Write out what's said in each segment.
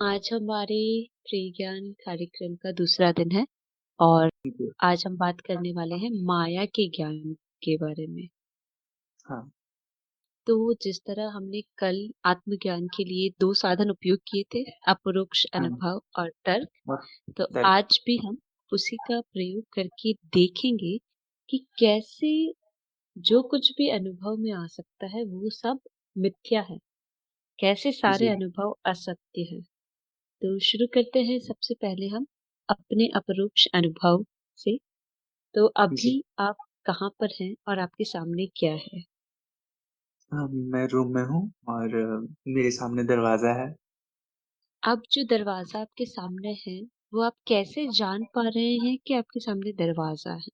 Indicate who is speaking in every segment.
Speaker 1: आज हमारे प्रिय ज्ञान कार्यक्रम का दूसरा दिन है और
Speaker 2: जी,
Speaker 1: आज हम बात करने वाले हैं माया के ज्ञान के बारे में।
Speaker 2: हाँ,
Speaker 1: तो जिस तरह हमने कल आत्मज्ञान के लिए 2 साधन उपयोग किए थे, अपरोक्ष
Speaker 2: हाँ,
Speaker 1: अनुभव और तर्क,
Speaker 2: और
Speaker 1: तो
Speaker 2: तर्क
Speaker 1: आज भी हम उसी का प्रयोग करके देखेंगे कि कैसे जो कुछ भी अनुभव में आ सकता है वो सब मिथ्या है, कैसे सारे
Speaker 2: जी,
Speaker 1: अनुभव असत्य हैं। तो शुरू करते हैं सबसे पहले हम अपने अपरोक्ष अनुभव से। तो अभी
Speaker 2: जी।
Speaker 1: आप कहाँ पर हैं और आपके सामने क्या है?
Speaker 2: हाँ, मैं रूम में हूँ और मेरे सामने दरवाज़ा है।
Speaker 1: अब जो दरवाज़ा आपके सामने है, वो आप कैसे जान पा रहे हैं कि आपके सामने दरवाज़ा है?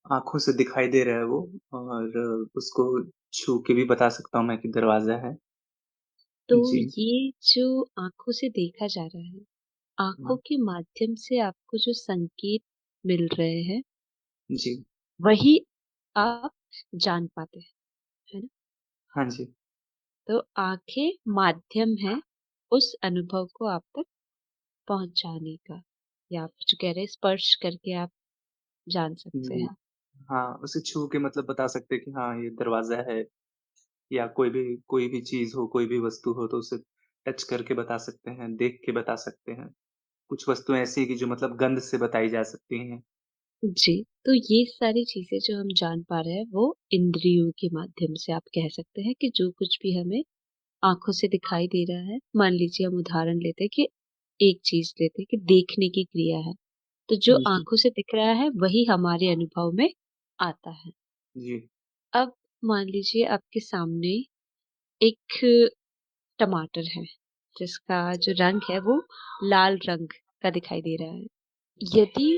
Speaker 2: आँखों से दिखाई दे रहा है वो और उसको छू के भी बता सकता हूँ मैं कि दरवाज़ा है।
Speaker 1: तो
Speaker 2: जी,
Speaker 1: ये जो आँखों से देखा जा रहा है, आँखों
Speaker 2: हाँ,
Speaker 1: के माध्यम से आपको जो संकेत मिल रहे हैं,
Speaker 2: जी,
Speaker 1: वही आप जान पाते हैं, है ना?
Speaker 2: हाँ जी,
Speaker 1: तो आँखें माध्यम है उस अनुभव को आप तक पहुँचाने का, या आप जो कह रहे हैं स्पर्श करके आप जान सकते
Speaker 2: जी।
Speaker 1: हैं।
Speaker 2: हाँ, उसे छू के मतलब बता सकते हैं कि हाँ, ये दरवाज़ा है या कोई भी चीज़ हो, कोई भी वस्तु हो तो उसे टच करके बता सकते हैं, देख के बता सकते हैं। कुछ वस्तुएँ ऐसी हैं कि जो मतलब गंध से बताई जा सकती हैं।
Speaker 1: जी, तो ये सारी चीज़ें जो हम जान पा रहे हैं वो इंद्रियों के माध्यम से आप कह सकते हैं कि जो कुछ भी हमें आँखों से दिखाई दे रहा है, मान लीजिए हम उदाहरण लेते हैं कि एक चीज़ लेते हैं कि देखने की क्रिया है, तो जो
Speaker 2: जी,
Speaker 1: आँखों से दिख रहा है वही हमारे अनुभव में आता है।
Speaker 2: जी,
Speaker 1: अब मान लीजिए आपके सामने एक टमाटर है, जिसका जो रंग है वो लाल रंग का दिखाई दे रहा है। यदि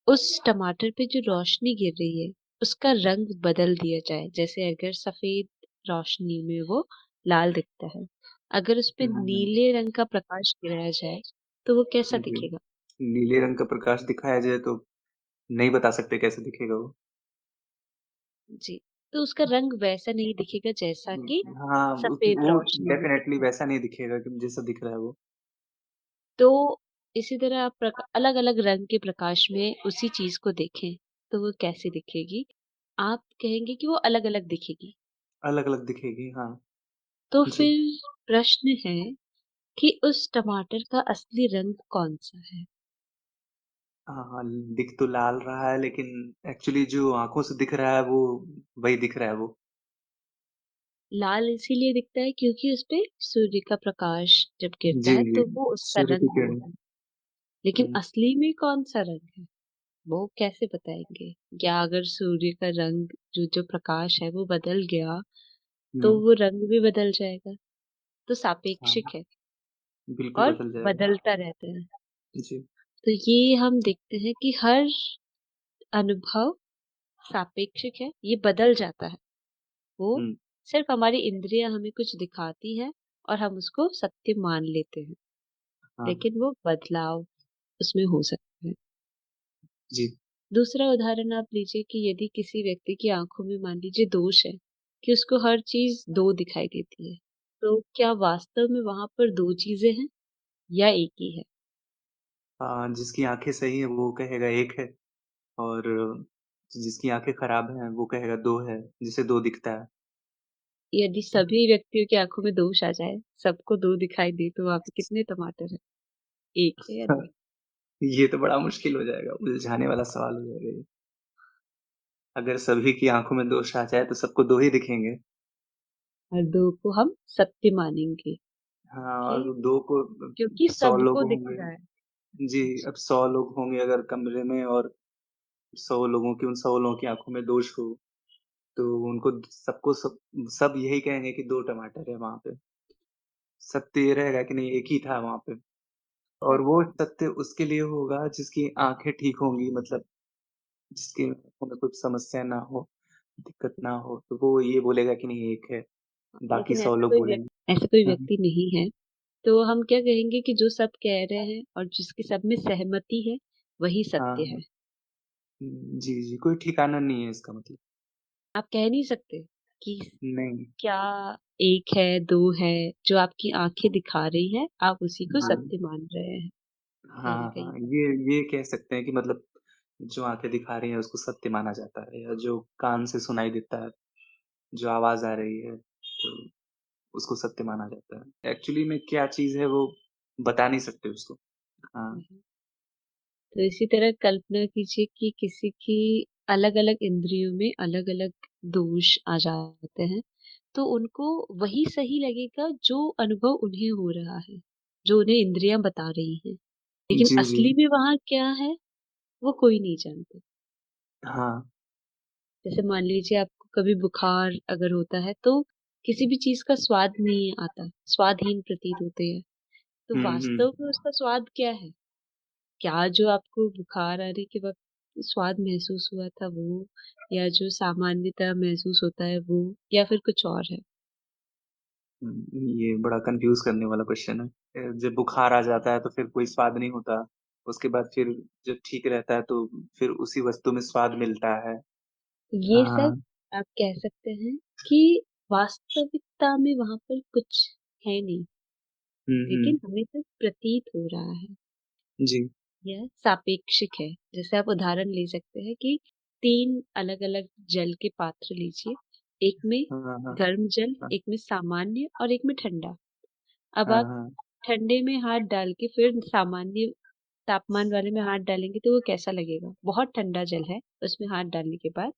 Speaker 1: उस टमाटर पे जो रोशनी गिर रही है, उसका रंग बदल दिया जाए, जैसे अगर सफ़ेद रोशनी में वो लाल दिखता है, अगर उस पे
Speaker 2: हुँ, हुँ, हुँ।
Speaker 1: नीले रंग का प्रकाश गिराया जाए, तो वो कैसा
Speaker 2: जी।
Speaker 1: दिखेगा?
Speaker 2: नीले रंग का प्रकाश दिखाया जाए तो नहीं बता सकते कैसे दिखेगा वो।
Speaker 1: जी, तो उसका रंग वैसा नहीं दिखेगा जैसा कि
Speaker 2: हाँ,
Speaker 1: सफ़ेद
Speaker 2: वो
Speaker 1: रोशनी में
Speaker 2: डेफ़िनेटली
Speaker 1: दिखता है।
Speaker 2: वैसा नहीं दिखेगा कि जैसा दिख रहा है वो।
Speaker 1: तो इसी तरह आप अलग-अलग रंग के प्रकाश में उसी चीज़ को देखें, तो वो कैसी दिखेगी? आप कहेंगे कि वो अलग-अलग दिखेगी।
Speaker 2: अलग-अलग दिखेगी, हाँ।
Speaker 1: तो
Speaker 2: जी।
Speaker 1: फिर प्रश्न है कि उस टमाटर का असली रंग कौन-सा है?
Speaker 2: हाँ, हाँ, दिख तो लाल रहा है लेकिन एक्चुअली जो आँखों से दिख रहा है वो वही दिख रहा है वो।
Speaker 1: लाल इसीलिए दिखता है क्योंकि उसपे सूर्य का प्रकाश जब गिरता
Speaker 2: जी,
Speaker 1: है
Speaker 2: जी।
Speaker 1: तो वो उसका
Speaker 2: सूर्य
Speaker 1: रंग
Speaker 2: की
Speaker 1: वो
Speaker 2: किरण।
Speaker 1: है। लेकिन
Speaker 2: हुँ,
Speaker 1: असली में कौन-सा रंग है, वो कैसे बताएँगे? या अगर सूर्य का रंग जो प्रकाश है वो बदल गया,
Speaker 2: हुँ।
Speaker 1: तो वो रंग भी बदल जाएगा। तो
Speaker 2: हाँ,
Speaker 1: सापेक्षिक है
Speaker 2: बिल्कुल
Speaker 1: और
Speaker 2: बदल जाएगा।
Speaker 1: बदलता रहता है।
Speaker 2: जी।
Speaker 1: तो ये हम देखते हैं कि हर अनुभव सापेक्षिक है, ये बदल जाता है। वो
Speaker 2: हुँ,
Speaker 1: सिर्फ़ हमारी इंद्रियाँ हमें कुछ दिखाती है और हम उसको सत्य मान लेते हैं,
Speaker 2: हाँ।
Speaker 1: लेकिन वो बदलाव उसमें हो सकता है।
Speaker 2: जी।
Speaker 1: दूसरा उदाहरण आप लीजिए कि यदि किसी व्यक्ति की आँखों में मान लीजिए दोष है, कि उसको हर चीज़ 2 दिखाई देती है, तो क्या वास्तव में वहाँ पर 2 चीज़ें हैं या 1 ही है?
Speaker 2: जिसकी आँखें सही हैं वो कहेगा 1 है और जिसकी आँखें खराब हैं वो कहेगा 2 है, जिसे 2 दिखता है।
Speaker 1: यदि सभी व्यक्तियों की आँखों में दोष आ जाए, सबको 2 दिखाई दे, तो वहाँ पे कितने टमाटर हैं? 1 है या 2?
Speaker 2: ये तो बड़ा मुश्किल हो जाएगा, उलझाने वाला सवाल हो जाएगा ये। अगर सभी की आँखों में दोष आ जाए तो सबको 2 ही दिखेंगे।
Speaker 1: और 2 को हम सत्य मानेंगे,
Speaker 2: हाँ,
Speaker 1: कि
Speaker 2: और 2 को
Speaker 1: क्योंकि
Speaker 2: 100 लोग
Speaker 1: सबको दिख
Speaker 2: होंगे।
Speaker 1: रहा है।
Speaker 2: जी, अब 100 लोग होंगे अगर कमरे में और 100 लोगों की उन 100 लोगों की आँखों में दोष हो, तो उनको सबको सब यही कहेंगे कि 2 टमाटर है वहाँ पे। सत्य ये रहेगा कि नहीं 1 ही था वहाँ पे और वो सत्य उसके लिए होगा जिसकी आँखें ठीक होंगी मतलब जिसकी आँखों में कुछ समस्या ना हो, दिक्कत ना हो, तो वो ये बोलेगा कि नहीं 1 है, बाकी
Speaker 1: लेकिन
Speaker 2: 100 लोग बोलेंगे
Speaker 1: ऐसा कोई
Speaker 2: हुँ,
Speaker 1: व्यक्ति नहीं है, तो हम क्या कहेंगे कि जो सब कह रहे हैं और जिसकी सब में सहमति है, वही
Speaker 2: हाँ,
Speaker 1: सत्य
Speaker 2: हाँ।
Speaker 1: है।
Speaker 2: जी, जी, कोई ठिकाना नहीं है इसका मतलब।
Speaker 1: आप कह नहीं सकते। कि
Speaker 2: नहीं।
Speaker 1: क्या 1 है, 2 है, जो आपकी आँखें दिखा रही हैं, आप उसी को
Speaker 2: हाँ।
Speaker 1: सत्य मान रहे हैं, कहीं न
Speaker 2: हाँ,
Speaker 1: कहीं।
Speaker 2: हाँ, ये कह सकते हैं कि मतलब जो आँखें दिखा रही हैं उसको सत्य माना जाता है या जो कान से सुनाई देता है, जो आवाज़ आ रही है, तो उसको सत्य माना जाता है। एक्चुअली में क्या चीज़ है वो बता नहीं सकते उसको। हाँ।
Speaker 1: हुँ, हुँ। तो इसी तरह कल्पना कीजिए कि किसी की अलग-अलग इंद्रियों में अलग-अलग दोष आ जाते हैं, तो उनको वही सही लगेगा जो अनुभव उन्हें हो रहा है, जो उन्हें इंद्रियाँ बता रही हैं। लेकिन
Speaker 2: जी, जी।
Speaker 1: असली में वहाँ क्या है, वो कोई नहीं जानता।
Speaker 2: हाँ।
Speaker 1: जैसे मान लीजिए आपको कभी बुखार अगर होता है, तो किसी भी चीज़ का स्वाद नहीं आता, स्वादहीन प्रतीत होते हैं। तो
Speaker 2: हुँ,
Speaker 1: वास्तव
Speaker 2: हुँ।
Speaker 1: में उसका स्वाद क्या है? क्या जो आपको बुखार आने के वक़्त स्वाद महसूस हुआ था वो, या जो सामान्यतः महसूस होता है वो, या फिर कुछ और है?
Speaker 2: ये बड़ा कन्फ्यूज़ करने वाला क्वेश्चन है। जब बुखार आ जाता है तो फिर कोई स्वाद नहीं होता, उसके बाद फिर जब ठीक रहता है तो फिर उसी वस्तु में स्वाद मिलता है।
Speaker 1: ये सब
Speaker 2: हाँ।
Speaker 1: आप कह सकते हैं कि वास्तविकता में वहाँ पर कुछ है नहीं,
Speaker 2: हुँ,
Speaker 1: लेकिन
Speaker 2: हुँ।
Speaker 1: हमें सिर्फ प्रतीत हो रहा है।
Speaker 2: जी।
Speaker 1: यह सापेक्षिक है। जैसे आप उदाहरण ले सकते हैं कि 3 अलग-अलग जल के पात्र लीजिए, एक में
Speaker 2: हाँ, हाँ।
Speaker 1: गर्म जल,
Speaker 2: हाँ,
Speaker 1: एक में सामान्य और एक में ठंडा। अब
Speaker 2: हाँ,
Speaker 1: आप
Speaker 2: हाँ।
Speaker 1: ठंडे में हाथ डाल के फिर सामान्य तापमान वाले में हाथ डालेंगे तो वो कैसा लगेगा? बहुत ठंडा जल है, उसमें हाथ डालने के बाद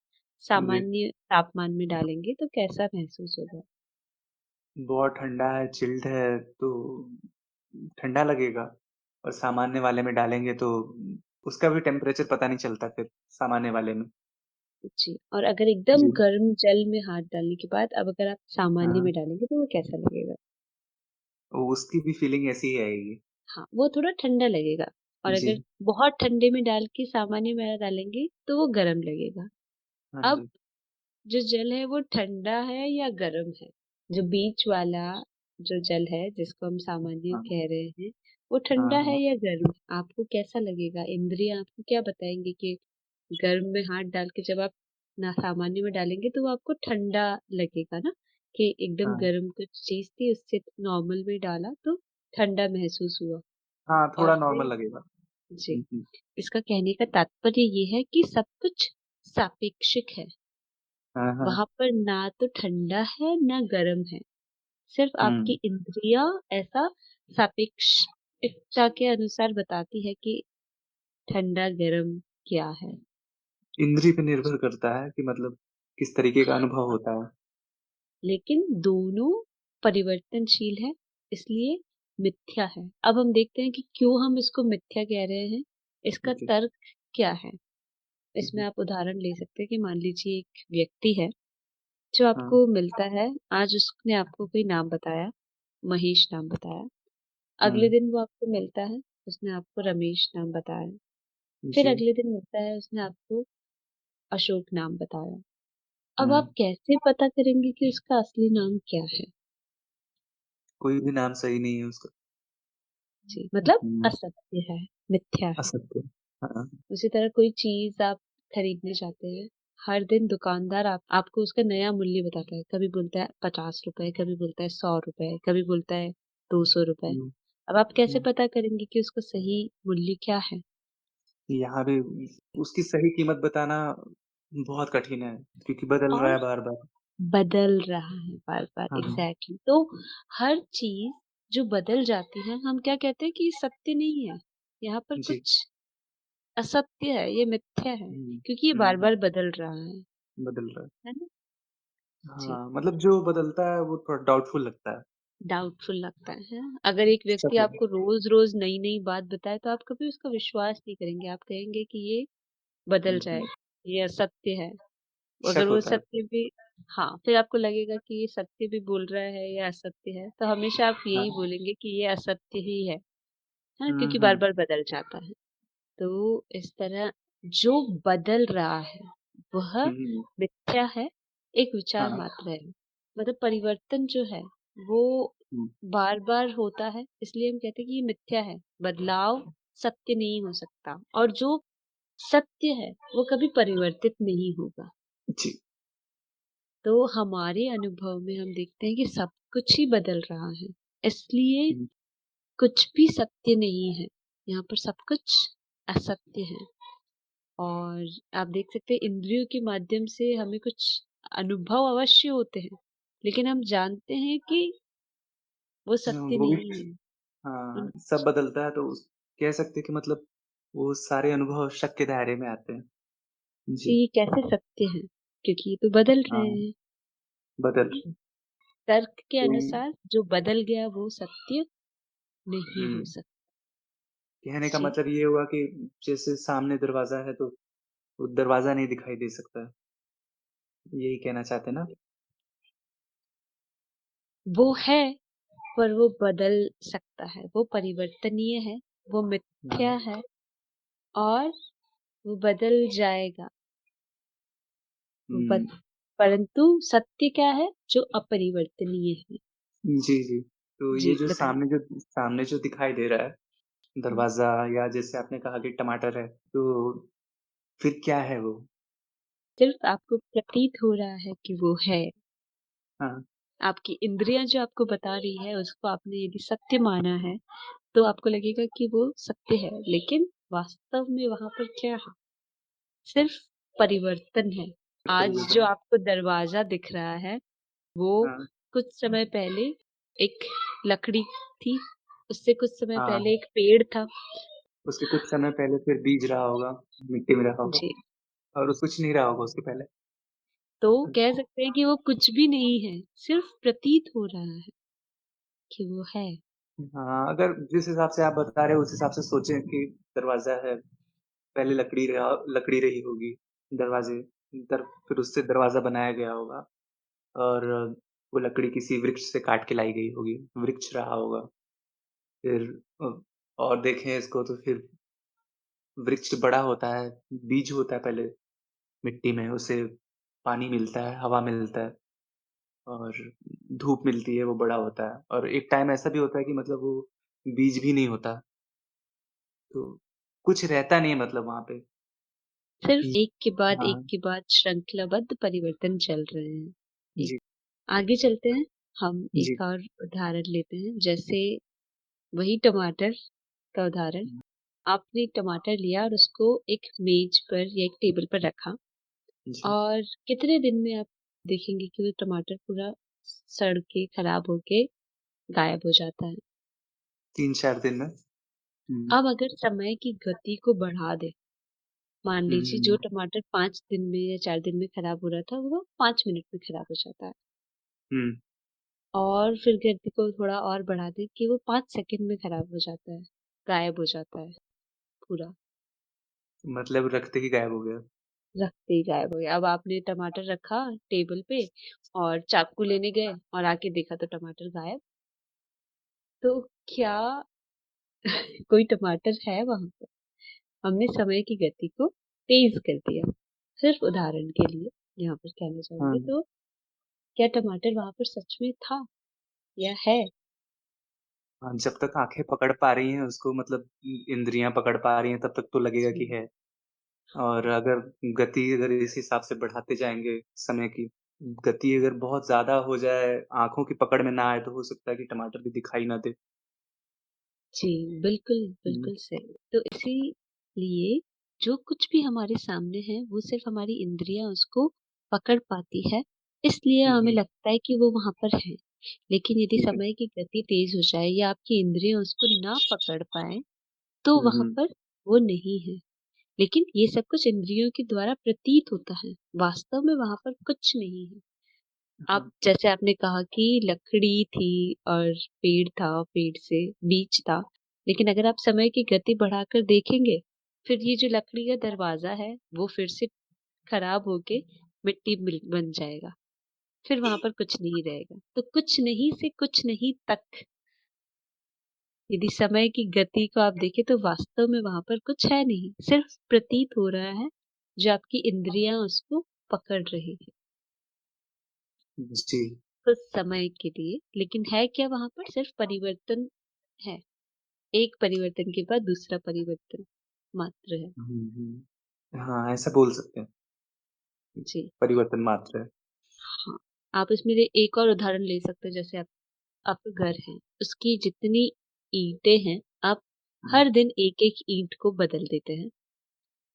Speaker 2: जी।
Speaker 1: सामान्य तापमान में डालेंगे तो कैसा महसूस होगा?
Speaker 2: बहुत ठंडा है, चिल्ड है तो ठंडा लगेगा और सामान्य वाले में डालेंगे तो उसका भी टेम्परेचर पता नहीं चलता फिर सामान्य वाले में।
Speaker 1: जी, और अगर एकदम
Speaker 2: जी।
Speaker 1: गर्म जल में हाथ डालने के बाद अब अगर आप सामान्य
Speaker 2: हाँ,
Speaker 1: में डालेंगे तो वो कैसा लगेगा?
Speaker 2: उसकी भी फीलिंग ऐसी ही आएगी।
Speaker 1: हाँ, वो थोड़ा ठंडा लगेगा, और अगर
Speaker 2: जी।
Speaker 1: बहुत ठंडे में डाल के सामान्य में डालेंगे तो वो गरम लगेगा।
Speaker 2: हाँ
Speaker 1: अब
Speaker 2: जी।
Speaker 1: जो जल है वो ठंडा है या गरम है? जो बीच वाला जो जल है जिसको हम सामान्य
Speaker 2: हाँ,
Speaker 1: कह रहे हैं, वो
Speaker 2: हाँ,
Speaker 1: ठंडा है
Speaker 2: हाँ।
Speaker 1: या गर्म? आपको कैसा लगेगा? इंद्रियाँ आपको क्या बताएँगी कि गर्म में हाथ डाल के जब आप ना सामान्य में डालेंगे तो वो आपको ठंडा लगेगा ना, कि एकदम
Speaker 2: हाँ,
Speaker 1: गर्म कुछ चीज़ थी उससे नॉर्मल में डाला तो ठंडा महसूस हुआ।
Speaker 2: हाँ,
Speaker 1: और
Speaker 2: थोड़ा नॉर्मल
Speaker 1: फिर
Speaker 2: लगेगा।
Speaker 1: जी,
Speaker 2: हुँ, हुँ।
Speaker 1: इसका कहने का तात्पर्य ये है कि सब कुछ सापेक्षिक है।
Speaker 2: हाँ, हाँ।
Speaker 1: वहाँ पर ना तो ठंडा है ना गर्म है। सिर्फ़
Speaker 2: हुँ,
Speaker 1: आपकी इंद्रियाँ ऐसा सापेक्षिकता के अनुसार बताती है कि ठंडा गरम क्या है।
Speaker 2: इंद्री पे निर्भर करता है कि मतलब किस तरीके का अनुभव
Speaker 1: हाँ,
Speaker 2: होता है।
Speaker 1: लेकिन दोनों परिवर्तनशील है, इसलिए मिथ्या है। अब हम देखते हैं कि क्यों हम इसको मिथ्या कह रहे हैं, इसका
Speaker 2: जी।
Speaker 1: तर्क क्या है?
Speaker 2: हुँ,
Speaker 1: इसमें
Speaker 2: हुँ।
Speaker 1: आप उदाहरण ले सकते हैं कि मान लीजिए एक व्यक्ति है, जो
Speaker 2: हाँ,
Speaker 1: आपको मिलता है, आज उसने आपको कोई नाम बताया, महेश नाम बताया। अगले
Speaker 2: हुँ।
Speaker 1: दिन वो आपको मिलता है, उसने आपको रमेश नाम बताया। फिर
Speaker 2: जी।
Speaker 1: अगले दिन मिलता है, उसने आपको अशोक नाम बताया। अब
Speaker 2: हुँ।
Speaker 1: आप कैसे पता करेंगे कि उसका असली नाम क्या है?
Speaker 2: कोई भी नाम सही नहीं है उसका।
Speaker 1: जी, मतलब
Speaker 2: हुँ।
Speaker 1: असत्य है, मिथ्या है।
Speaker 2: असत्य। हाँ।
Speaker 1: उसी तरह कोई चीज़ आप खरीदने जाते हैं, हर दिन दुकानदार आपको उसका नया मूल्य बताता है। कभी बोलता है ₹50, कभी बोलता है ₹100, कभी बोलता है ₹200।
Speaker 2: हुँ,
Speaker 1: अब आप कैसे
Speaker 2: हुँ।
Speaker 1: पता करेंगे कि उसका सही मूल्य क्या है?
Speaker 2: यहाँ पे उसकी सही कीमत बताना बहुत कठिन है, क्योंकि बदल रहा
Speaker 1: और
Speaker 2: है बार-बार।
Speaker 1: बदल रहा है बार-बार,
Speaker 2: हाँ, हाँ।
Speaker 1: एग्ज़ैक्टली। तो हर चीज़ जो बदल जाती है, हम क्या कहते हैं कि ये सत्य नहीं है। यहाँ पर
Speaker 2: जी।
Speaker 1: कुछ असत्य है, ये मिथ्या है,
Speaker 2: हुँ,
Speaker 1: क्योंकि ये
Speaker 2: हुँ,
Speaker 1: बार-बार बदल रहा
Speaker 2: बदल रहा है।
Speaker 1: है ना? जी,
Speaker 2: हाँ, मतलब जो बदलता है वो थोड़ा डाउटफुल लगता है।
Speaker 1: डाउटफुल लगता है। अगर एक व्यक्ति
Speaker 2: शक लगे।
Speaker 1: आपको रोज़-रोज़ नई-नई बात बताए, तो आप कभी उसका विश्वास नहीं करेंगे। आप कहेंगे कि ये बदल
Speaker 2: हुँ, हुँ।
Speaker 1: जाएगा, ये असत्य है।
Speaker 2: शक
Speaker 1: अगर वो
Speaker 2: होता है।
Speaker 1: सत्य भी हाँ, फिर आपको लगेगा कि ये सत्य भी बोल रहा है या असत्य है, तो हमेशा आप यही
Speaker 2: हाँ।
Speaker 1: बोलेंगे कि ये असत्य ही है ना?
Speaker 2: हुँ,
Speaker 1: क्योंकि
Speaker 2: हुँ।
Speaker 1: बार-बार बदल जाता है। तो इस तरह जो बदल रहा है, वह
Speaker 2: हुँ, हुँ।
Speaker 1: मिथ्या है, एक विचार
Speaker 2: हाँ।
Speaker 1: मात्र है। मतलब परिवर्तन जो है, वो
Speaker 2: हुँ।
Speaker 1: बार-बार होता है, इसलिए हम कहते हैं कि ये मिथ्या है। बदलाव सत्य नहीं हो सकता, और जो सत्य है, वो कभी परिवर्तित नहीं होगा।
Speaker 2: जी।
Speaker 1: तो हमारे अनुभव में हम देखते हैं कि सब कुछ ही बदल रहा है। इसलिए
Speaker 2: हुँ,
Speaker 1: कुछ भी सत्य नहीं है। यहाँ पर सब कुछ असत्य है। और आप देख सकते हैं इंद्रियों के माध्यम से हमें कुछ अनुभव अवश्य होते हैं, लेकिन हम जानते हैं कि वो सत्य
Speaker 2: वो भी
Speaker 1: नहीं है।
Speaker 2: हाँ,
Speaker 1: उन
Speaker 2: सब बदलता है तो उस कह सकते हैं कि मतलब वो सारे अनुभव शक के दायरे में आते हैं।
Speaker 1: तो
Speaker 2: जी,
Speaker 1: ये कैसे सत्य है? क्योंकि ये तो बदल रहे
Speaker 2: हाँ,
Speaker 1: हैं।
Speaker 2: बदल रहे हैं।
Speaker 1: तर्क के
Speaker 2: कोई
Speaker 1: अनुसार जो बदल गया वो सत्य नहीं हो
Speaker 2: हुँ,
Speaker 1: सकता।
Speaker 2: कहने का
Speaker 1: जी,
Speaker 2: मतलब ये हुआ कि जैसे सामने दरवाज़ा है तो वो दरवाज़ा नहीं दिखाई दे सकता है, यही कहना चाहते हैं ना?
Speaker 1: वो है पर वो बदल सकता है, वो परिवर्तनीय है, वो मिथ्या
Speaker 2: हाँ,
Speaker 1: है और वो बदल जाएगा। वो बद
Speaker 2: हुँ,
Speaker 1: परंतु सत्य क्या है? जो अपरिवर्तनीय है।
Speaker 2: जी, जी। तो ये
Speaker 1: जी,
Speaker 2: जो
Speaker 1: बताइए।
Speaker 2: सामने जो दिखाई दे रहा है,
Speaker 1: हुँ,
Speaker 2: दरवाज़ा या जैसे आपने कहा कि टमाटर है, तो फिर क्या है वो?
Speaker 1: सिर्फ़ आपको प्रतीत हो रहा है कि वो है।
Speaker 2: हाँ,
Speaker 1: आपकी इंद्रियाँ जो आपको बता रही है, उसको आपने यदि सत्य माना है, तो आपको लगेगा कि वो सत्य है, लेकिन वास्तव में वहाँ पर क्या है? सिर्फ़ परिवर्तन है। आज जो
Speaker 2: परिवर्तन
Speaker 1: आपको दरवाज़ा दिख रहा है, वो
Speaker 2: हाँ,
Speaker 1: कुछ समय पहले एक लकड़ी थी, उससे कुछ समय
Speaker 2: हाँ,
Speaker 1: पहले एक पेड़ था।
Speaker 2: उसके कुछ समय पहले फिर बीज रहा होगा, मिट्टी में रहा होगा
Speaker 1: जी,
Speaker 2: और उस कुछ नहीं रहा होगा उसके पहले।
Speaker 1: तो कह सकते हैं कि वो कुछ भी नहीं है, सिर्फ़ प्रतीत हो रहा है कि वो है।
Speaker 2: हाँ, अगर जिस हिसाब से आप बता रहे हो उस हिसाब से सोचें कि दरवाज़ा है, पहले लकड़ी रही होगी दरवाज़े दर फिर उससे दरवाज़ा बनाया गया होगा और वो लकड़ी किसी वृक्ष से काट के लाई गई होगी, वृक्ष रहा होगा। फिर अ, और देखें इसको तो फिर वृक्ष बड़ा होता है, बीज होता है पहले मिट्टी में, उसे पानी मिलता है, हवा मिलता है और धूप मिलती है, वो बड़ा होता है और एक टाइम ऐसा भी होता है कि मतलब वो बीज भी नहीं होता, तो कुछ रहता नहीं है मतलब वहाँ पे।
Speaker 1: सिर्फ़
Speaker 2: हुँ।
Speaker 1: एक
Speaker 2: हाँ,
Speaker 1: के बाद श्रृंखलाबद्ध परिवर्तन चल रहे हैं। एक
Speaker 2: जी,
Speaker 1: आगे चलते हैं, हम
Speaker 2: जी।
Speaker 1: एक और उदाहरण लेते हैं, जैसे वही टमाटर का उदाहरण।
Speaker 2: हुँ,
Speaker 1: आपने एक टमाटर लिया और उसको एक मेज़ पर या एक टेबल पर रखा
Speaker 2: जी,
Speaker 1: और कितने दिन में आप देखेंगे कि वो टमाटर पूरा सड़ के, खराब होके गायब हो जाता है।
Speaker 2: 3-4 दिन में। हुँ,
Speaker 1: अब अगर समय की गति को बढ़ा दें, मान
Speaker 2: हुँ,
Speaker 1: लीजिए जो
Speaker 2: हुँ,
Speaker 1: टमाटर 5 दिन में या 4 दिन में खराब हो रहा था, वो 5 मिनट में खराब हो जाता है।
Speaker 2: हुँ,
Speaker 1: और फिर गति को थोड़ा और बढ़ा दें कि वो 5 सेकंड में खराब हो जाता है, गायब हो जाता है पूरा,
Speaker 2: मतलब रखते ही गायब हो गया।
Speaker 1: रखते ही गायब हो गया। अब आपने टमाटर रखा टेबल पे और चाकू लेने गए और आके देखा तो टमाटर गायब। तो क्या कोई टमाटर है वहाँ पे? हमने समय की गति को तेज़ कर दिया। सिर्फ़ उदाहरण के लिए यहाँ पर कहना चाहूँगी,
Speaker 2: हाँ,
Speaker 1: तो क्या टमाटर वहाँ पर सच में था या है?
Speaker 2: हाँ, जब तक आँखें पकड़ पा रही हैं उसको मतलब इंद्रियाँ पकड़ पा रही हैं तब तक तो लगेगा कि
Speaker 1: जी।
Speaker 2: है और अगर अगर इस हिसाब से बढ़ाते जाएँगे समय की, गति अगर बहुत ज़्यादा हो जाए, आँखों की पकड़ में ना आए तो हो सकता है कि टमाटर भी दिखाई ना दे।
Speaker 1: जी, बिल्कुल,
Speaker 2: हुँ,
Speaker 1: बिल्कुल सही। तो इसीलिए जो कुछ भी हमारे सामने है, वो सिर्फ़ हमारी इंद्रियाँ उसको पकड़ पाती है, इसलिए हमें
Speaker 2: जी,
Speaker 1: लगता है कि वो वहाँ पर है। लेकिन यदि
Speaker 2: जी।
Speaker 1: समय की गति तेज़ हो जाए या आपकी इंद्रियाँ उसको ना पकड़ पाएँ, तो
Speaker 2: हुँ,
Speaker 1: वहाँ
Speaker 2: हुँ,
Speaker 1: पर वो नहीं है। लेकिन ये सब कुछ इंद्रियों के द्वारा प्रतीत होता है, वास्तव में वहाँ पर कुछ नहीं है। आप
Speaker 2: हाँ,
Speaker 1: जैसे आपने कहा कि लकड़ी थी और पेड़ था, पेड़ से बीज था, लेकिन अगर आप समय की गति बढ़ाकर देखेंगे, फिर ये जो लकड़ी का दरवाज़ा है, वो फिर से खराब होके मिट्टी मिल बन जाएगा। फिर वहाँ पर कुछ नहीं रहेगा। तो कुछ नहीं से कुछ नहीं तक यदि समय की गति को आप देखें तो वास्तव में वहाँ पर कुछ है नहीं, सिर्फ़ प्रतीत हो रहा है, जो आपकी इंद्रियाँ उसको पकड़ रही हैं,
Speaker 2: जी।
Speaker 1: कुछ समय के लिए। लेकिन है क्या वहाँ पर? सिर्फ़ परिवर्तन है। एक परिवर्तन के बाद दूसरा परिवर्तन मात्र है।
Speaker 2: हुँ, हुँ। हाँ, ऐसा बोल सकते हैं,
Speaker 1: जी,
Speaker 2: परिवर्तन मात्र है।
Speaker 1: आप इसमें एक और उदाहरण ले सकते हैं, जैसे आपका घर है, उसकी जितनी ईंटें हैं, आप
Speaker 2: हुँ,
Speaker 1: हर दिन एक-एक ईंट को बदल देते हैं।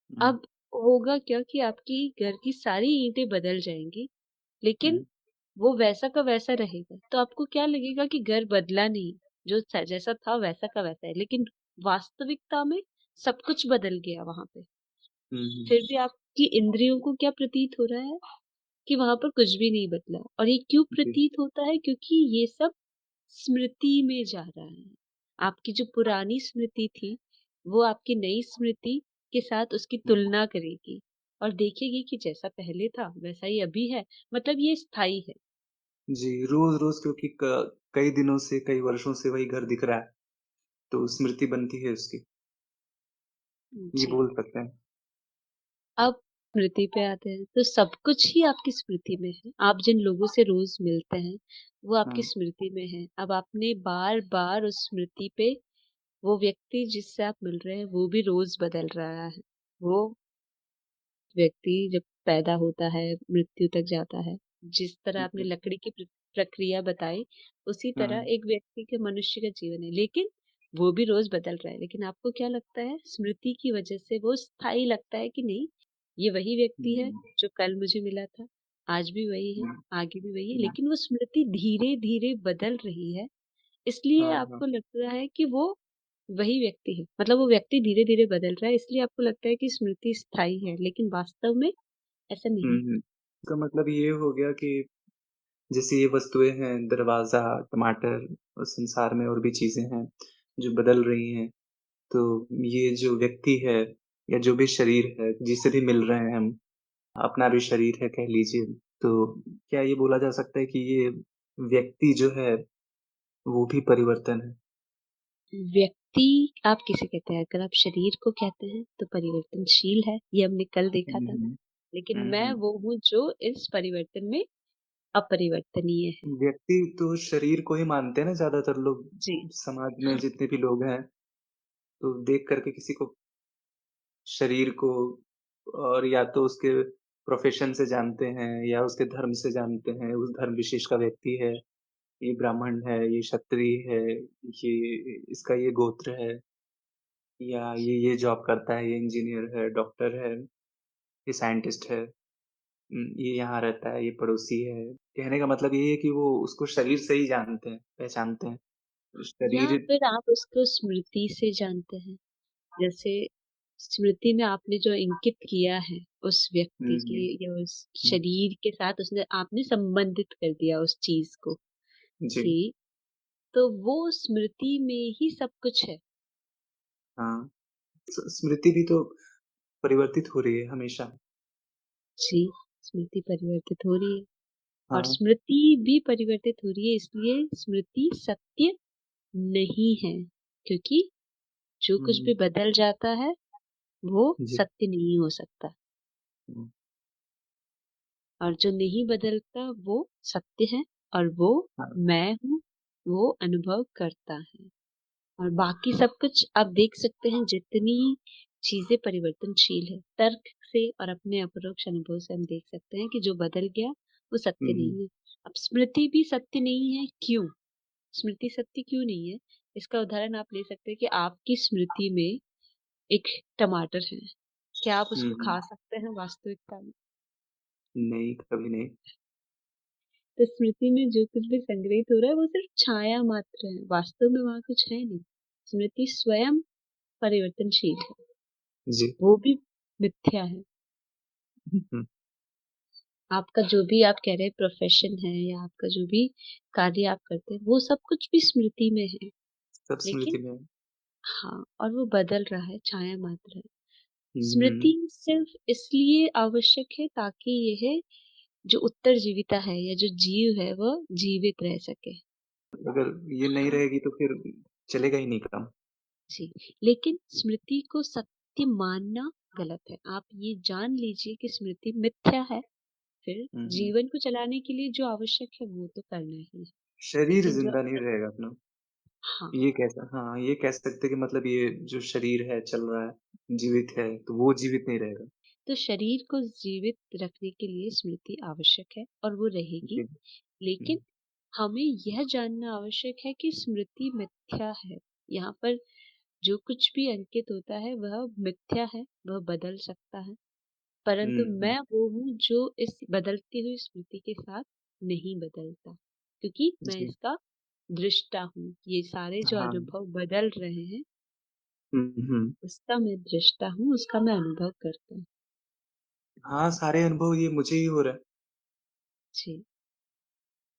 Speaker 2: हुँ,
Speaker 1: अब होगा क्या कि आपकी घर की सारी ईंटें बदल जाएँगी, लेकिन
Speaker 2: हुँ,
Speaker 1: वो वैसा का वैसा रहेगा। तो आपको क्या लगेगा कि घर बदला नहीं, जो जैसा था वैसा का वैसा है, लेकिन वास्तविकता में सब कुछ बदल गया वहाँ पे।
Speaker 2: हुँ, हुँ,
Speaker 1: फिर भी आपकी इंद्रियों को क्या प्रतीत हो रहा है कि वहाँ पर कुछ भी नहीं बदला, और ये क्यों
Speaker 2: जी,
Speaker 1: प्रतीत होता है? क्योंकि ये सब स्मृति में जा रहा है। आपकी जो पुरानी स्मृति थी, वो आपकी नई स्मृति के साथ उसकी
Speaker 2: हुँ,
Speaker 1: तुलना करेगी और देखेगी कि जैसा पहले था, वैसा ही अभी है। मतलब ये स्थायी है।
Speaker 2: जी, रोज़-रोज़ क्योंकि कई दिनों से, कई वर्षों से वही घर दिख रहा है, तो स्मृति बनती है उसकी, ये
Speaker 1: जी।
Speaker 2: बोल सकते हैं।
Speaker 1: अब स्मृति पे आते हैं, तो सब कुछ ही आपकी स्मृति में है। आप जिन लोगों से रोज़ मिलते हैं, वो आपकी
Speaker 2: हाँ,
Speaker 1: स्मृति में है। अब आपने बार-बार उस स्मृति पे, वो व्यक्ति जिससे आप मिल रहे हैं, वो भी रोज़ बदल रहा है। वो व्यक्ति जब पैदा होता है, मृत्यु तक जाता है, जिस तरह आपने
Speaker 2: जी,
Speaker 1: लकड़ी की प्रक्रिया बताई, उसी तरह
Speaker 2: हाँ,
Speaker 1: एक व्यक्ति के मनुष्य का जीवन है। लेकिन वो भी रोज़ बदल रहा है। लेकिन आपको क्या लगता है? स्मृति की वजह से वो स्थायी लगता है कि नहीं, ये वही व्यक्ति है
Speaker 2: हुँ,
Speaker 1: जो कल मुझे मिला था, आज भी वही है,
Speaker 2: हुँ,
Speaker 1: आगे भी वही है।
Speaker 2: हुँ,
Speaker 1: लेकिन वो स्मृति धीरे-धीरे बदल रही है, इसलिए
Speaker 2: हाँ, हाँ,
Speaker 1: आपको लग रहा है कि वो वही व्यक्ति है। मतलब वो व्यक्ति धीरे-धीरे बदल रहा है, इसलिए आपको लगता है कि स्मृति स्थायी है, लेकिन वास्तव में ऐसा
Speaker 2: हुँ,
Speaker 1: नहीं है।
Speaker 2: हुँ। इसका मतलब ये हो गया कि जैसे ये वस्तुएँ हैं, दरवाज़ा, टमाटर और संसार में और भी चीज़ें हैं, जो बदल रही हैं। तो ये जो व्यक्ति है या जो भी शरीर है, जिससे भी मिल रहे हैं हम, अपना भी शरीर है कह लीजिए, तो क्या ये बोला जा सकता है कि ये व्यक्ति जो है, वो भी परिवर्तन है?
Speaker 1: व्यक्ति आप किसे कहते हैं? अगर आप शरीर को कहते हैं तो परिवर्तनशील है, ये हमने कल देखा
Speaker 2: हुँ,
Speaker 1: था।
Speaker 2: हुँ।
Speaker 1: लेकिन
Speaker 2: हुँ,
Speaker 1: मैं
Speaker 2: हुँ।
Speaker 1: वो हूँ जो इस परिवर्तन में अपरिवर्तनीय है।
Speaker 2: व्यक्ति तो शरीर को ही मानते हैं ना ज़्यादातर लोग,
Speaker 1: जी।
Speaker 2: समाज में जितने भी लोग हैं, तो देख कर के किसी को शरीर को और या तो उसके प्रोफ़ेशन से जानते हैं या उसके धर्म से जानते हैं, उस धर्म विशेष का व्यक्ति है, ये ब्राह्मण है, ये क्षत्रिय है, ये इसका ये गोत्र है या ये जॉब करता है, ये इंजीनियर है, डॉक्टर है, ये साइंटिस्ट है, ये यहाँ रहता है, ये पड़ोसी है। कहने का मतलब ये है कि वो उसको शरीर से ही जानते हैं, पहचानते हैं।
Speaker 1: या
Speaker 2: शरीर
Speaker 1: फिर आप उसको स्मृति से जानते हैं। जैसे स्मृति में आपने जो इंगित किया है उस
Speaker 2: हुँ,
Speaker 1: व्यक्ति के
Speaker 2: हुँ,
Speaker 1: या उस
Speaker 2: हुँ,
Speaker 1: शरीर के साथ, उसने आपने संबंधित कर दिया उस चीज़ को,
Speaker 2: जी,
Speaker 1: कि तो वो स्मृति में ही सब कुछ है।
Speaker 2: हाँ। स्मृति भी तो परिवर्तित हो रही है हमेशा।
Speaker 1: जी, स्मृति परिवर्तित हो रही है। और
Speaker 2: हाँ,
Speaker 1: स्मृति भी परिवर्तित हो रही है, इसलिए स्मृति सत्य नहीं है, क्योंकि जो
Speaker 2: हुँ,
Speaker 1: कुछ भी
Speaker 2: हुँ,
Speaker 1: बदल जाता है वो
Speaker 2: जी,
Speaker 1: सत्य नहीं हो सकता,
Speaker 2: हुँ,
Speaker 1: और जो नहीं बदलता वो सत्य है, और वो
Speaker 2: हाँ,
Speaker 1: मैं हूँ, वो अनुभव करता है। और बाकी सब कुछ आप देख सकते हैं, जितनी चीजें परिवर्तनशील है, तर्क से और अपने अपरोक्ष अनुभव से हम देख सकते हैं कि जो बदल गया वो
Speaker 2: हुँ,
Speaker 1: सत्य
Speaker 2: हुँ,
Speaker 1: नहीं है। अब स्मृति भी सत्य नहीं है, क्यों? स्मृति सत्य क्यों नहीं है? इसका उदाहरण आप ले सकते हैं कि आपकी स्मृति में एक टमाटर है। क्या आप
Speaker 2: हुँ,
Speaker 1: उसको
Speaker 2: हुँ,
Speaker 1: खा सकते हैं वास्तविकता में?
Speaker 2: नहीं, कभी नहीं।
Speaker 1: तो स्मृति में जो कुछ भी संग्रहित हो रहा है वो सिर्फ छाया मात्र है, वास्तव में वहाँ कुछ है नहीं। स्मृति स्वयं परिवर्तनशील है,
Speaker 2: जी,
Speaker 1: वो भी मिथ्या है।
Speaker 2: हुँ, हुँ,
Speaker 1: आपका जो भी आप कह रहे हैं प्रोफ़ेशन है, या आपका जो भी कार्य आप करते हैं, वो सब कुछ भी स्मृति में है।
Speaker 2: सब
Speaker 1: लेकिन
Speaker 2: स्मृति में है।
Speaker 1: हाँ, और वो बदल रहा है, छाया मात्र है।
Speaker 2: हुँ,
Speaker 1: स्मृति
Speaker 2: हुँ,
Speaker 1: सिर्फ़ इसलिए आवश्यक है ताकि यह जो उत्तरजीविता है या जो जीव है वह जीवित रह सके।
Speaker 2: अगर ये नहीं
Speaker 1: हाँ,
Speaker 2: रहेगी तो फिर चलेगा ही नहीं काम।
Speaker 1: जी। लेकिन स्मृति को सत्य मानना गलत है। आप ये जान लीजिए कि स्मृति मिथ्या है, फिर
Speaker 2: हुँ, हुँ,
Speaker 1: जीवन को चलाने के लिए जो आवश्यक है वो तो करना ही है।
Speaker 2: शरीर
Speaker 1: लेकिन जो
Speaker 2: ज़िंदा नहीं रहेगा अपना।
Speaker 1: हाँ,
Speaker 2: ये कैसा हाँ, ये कह सकते हैं कि मतलब ये जो शरीर है, चल रहा है, जीवित है, तो वो जीवित नहीं रहेगा।
Speaker 1: तो शरीर को जीवित रखने के लिए स्मृति आवश्यक है और वो रहेगी।
Speaker 2: जी।
Speaker 1: लेकिन
Speaker 2: हुँ,
Speaker 1: हमें यह जानना आवश्यक है कि स्मृति मिथ्या है। यहाँ पर जो कुछ भी अंकित होता है वह मिथ्या है, वह बदल सकता है। परंतु
Speaker 2: हुँ,
Speaker 1: मैं वो हूँ जो इस बदलती हुई स्मृति के साथ नहीं बदलता, क्योंकि मैं
Speaker 2: जी।
Speaker 1: इसका दृष्टा हूँ। ये सारे जो
Speaker 2: हाँ।
Speaker 1: अनुभव बदल रहे हैं,
Speaker 2: हुँ, हुँ।
Speaker 1: उसका मैं दृष्टा हूँ, उसका मैं अनुभव करता हूँ।
Speaker 2: हाँ, सारे अनुभव ये मुझे ही हो रहा है।
Speaker 1: जी,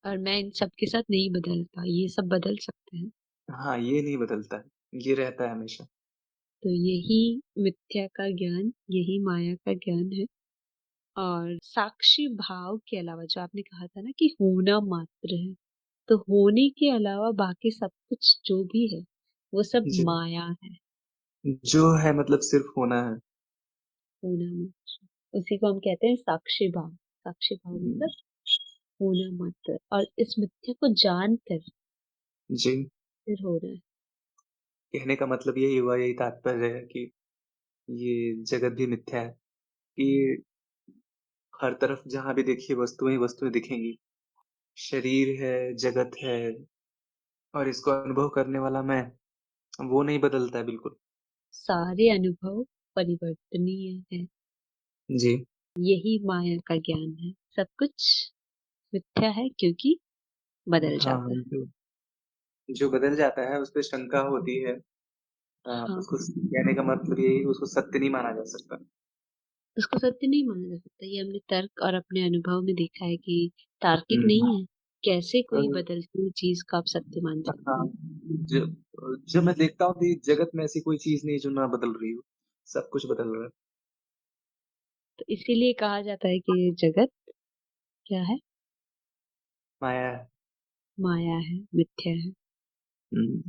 Speaker 1: और मैं इन सब के साथ नहीं बदलता, ये सब बदल सकते हैं।
Speaker 2: हाँ, ये नहीं बदलता है, ये रहता है हमेशा।
Speaker 1: तो यही मिथ्या का ज्ञान, यही माया का ज्ञान है। और साक्षी भाव के अलावा जो आपने कहा था ना कि होना मात्र है, तो होने के अलावा बाकी सब कुछ जो भी है, वो सब
Speaker 2: जी,
Speaker 1: माया है,
Speaker 2: जो है मतलब सिर्फ़ होना है।
Speaker 1: होना मात्र। उसी को हम कहते हैं साक्षी भाव। साक्षी भाव
Speaker 2: हुँ,
Speaker 1: मतलब होना मात्र, और इस मिथ्या को जानकर
Speaker 2: जी,
Speaker 1: फिर हो रहा है।
Speaker 2: कहने का मतलब यही हुआ, यही तात्पर्य है कि ये जगत भी मिथ्या है, कि हर तरफ जहाँ भी देखिए वस्तुएँ ही वस्तुएँ दिखेंगी। शरीर है, जगत है और इसको अनुभव करने वाला मैं, वो नहीं बदलता है बिल्कुल।
Speaker 1: सारे अनुभव परिवर्तनीय है,
Speaker 2: जी।
Speaker 1: यही माया का ज्ञान है। सब कुछ मिथ्या है क्योंकि बदल
Speaker 2: हाँ,
Speaker 1: जाता है।
Speaker 2: जो जो बदल जाता है, उसपे शंका होती है।
Speaker 1: हाँ,
Speaker 2: उसको कहने का मतलब यही है, उसको सत्य नहीं माना जा सकता।
Speaker 1: उसको सत्य नहीं माना जा सकता। ये हमने तर्क और अपने अनुभव में देखा है कि तार्किक
Speaker 2: हुँ,
Speaker 1: नहीं है। कैसे कोई
Speaker 2: हुँ।
Speaker 1: बदलती हुई चीज़ को आप सत्य मान सकते
Speaker 2: हाँ,
Speaker 1: हैं?
Speaker 2: जब जब मैं देखता हूँ कि जगत में ऐसी कोई चीज़ नहीं है जो ना बदल रही हो, सब कुछ बदल रहा है।
Speaker 1: तो इसीलिए कहा जाता है कि ये जगत क्या है?
Speaker 2: माया है।
Speaker 1: माया है, मिथ्या है।
Speaker 2: हुँ।